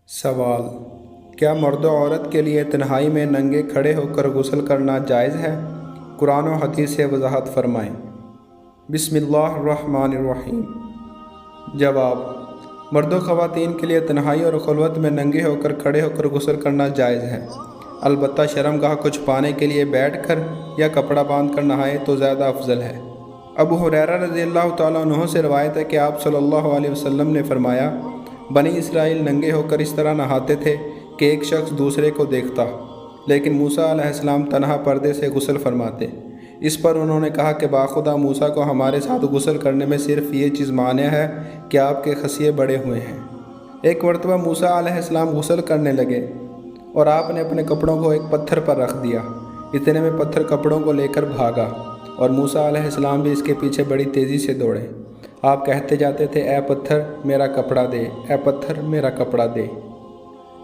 سوال: کیا مرد و عورت کے لیے تنہائی میں ننگے کھڑے ہو کر غسل کرنا جائز ہے؟ قرآن و حدیث سے وضاحت فرمائیں۔ بسم اللہ الرحمن الرحیم۔ جواب: مرد و خواتین کے لیے تنہائی اور خلوت میں ننگے ہو کر کھڑے ہو کر غسل کرنا جائز ہے، البتہ شرمگاہ کچھ پانے کے لیے بیٹھ کر یا کپڑا باندھ کر نہائے تو زیادہ افضل ہے۔ ابو ہریرہ رضی اللہ تعالیٰ عنہ سے روایت ہے کہ آپ صلی اللہ علیہ وسلم نے فرمایا، بنی اسرائیل ننگے ہو کر اس طرح نہاتے تھے کہ ایک شخص دوسرے کو دیکھتا، لیکن موسیٰ علیہ السلام تنہا پردے سے غسل فرماتے۔ اس پر انہوں نے کہا کہ باخدا موسیٰ کو ہمارے ساتھ غسل کرنے میں صرف یہ چیز مانع ہے کہ آپ کے خصیے بڑے ہوئے ہیں۔ ایک مرتبہ موسیٰ علیہ السلام غسل کرنے لگے اور آپ نے اپنے کپڑوں کو ایک پتھر پر رکھ دیا۔ اتنے میں پتھر کپڑوں کو لے کر بھاگا اور موسیٰ علیہ السلام بھی اس کے پیچھے بڑی تیزی سے دوڑے۔ آپ کہتے جاتے تھے، اے پتھر میرا کپڑا دے، اے پتھر میرا کپڑا دے۔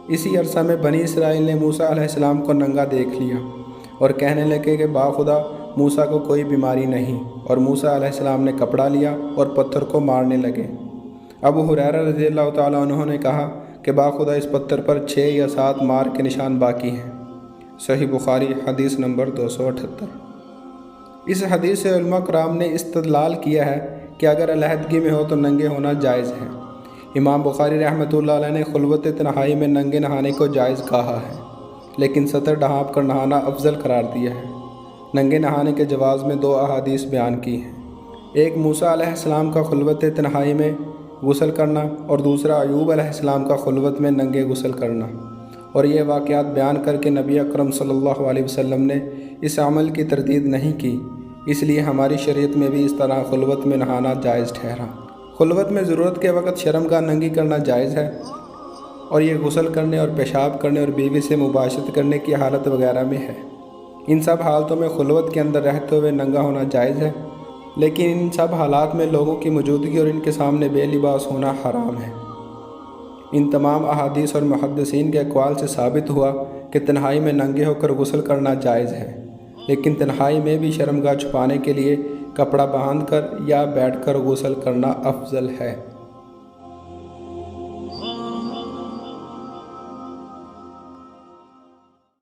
اسی عرصہ میں بنی اسرائیل نے موسیٰ علیہ السلام کو ننگا دیکھ لیا اور کہنے لگے کہ باخدا موسیٰ کو کوئی بیماری نہیں، اور موسیٰ علیہ السلام نے کپڑا لیا اور پتھر کو مارنے لگے۔ ابو ہریرہ رضی اللہ تعالیٰ عنہ نے کہا کہ باخدا اس پتھر پر 6 یا 7 مار کے نشان باقی ہیں۔ صحیح بخاری حدیث نمبر 278۔ اس حدیث سے علماء کرام نے استدلال کیا ہے کہ اگر علیحدگی میں ہو تو ننگے ہونا جائز ہے۔ امام بخاری رحمۃ اللہ علیہ نے خلوت تنہائی میں ننگے نہانے کو جائز کہا ہے، لیکن سطر ڈھانپ کر نہانا افضل قرار دیا ہے۔ ننگے نہانے کے جواز میں 2 احادیث بیان کی ہیں، ایک موسیٰ علیہ السلام کا خلوت تنہائی میں غسل کرنا اور دوسرا ایوب علیہ السلام کا خلوت میں ننگے غسل کرنا، اور یہ واقعات بیان کر کے نبی اکرم صلی اللہ علیہ وسلم نے اس عمل کی تردید نہیں کی، اس لیے ہماری شریعت میں بھی اس طرح خلوت میں نہانا جائز ٹھہرا۔ خلوت میں ضرورت کے وقت شرمگاہ ننگی کرنا جائز ہے، اور یہ غسل کرنے اور پیشاب کرنے اور بیوی سے مباشرت کرنے کی حالت وغیرہ میں ہے۔ ان سب حالتوں میں خلوت کے اندر رہتے ہوئے ننگا ہونا جائز ہے، لیکن ان سب حالات میں لوگوں کی موجودگی اور ان کے سامنے بے لباس ہونا حرام ہے۔ ان تمام احادیث اور محدثین کے اقوال سے ثابت ہوا کہ تنہائی میں ننگے ہو کر غسل کرنا جائز ہے، لیکن تنہائی میں بھی شرمگاہ چھپانے کے لیے کپڑا باندھ کر یا بیٹھ کر غسل کرنا افضل ہے۔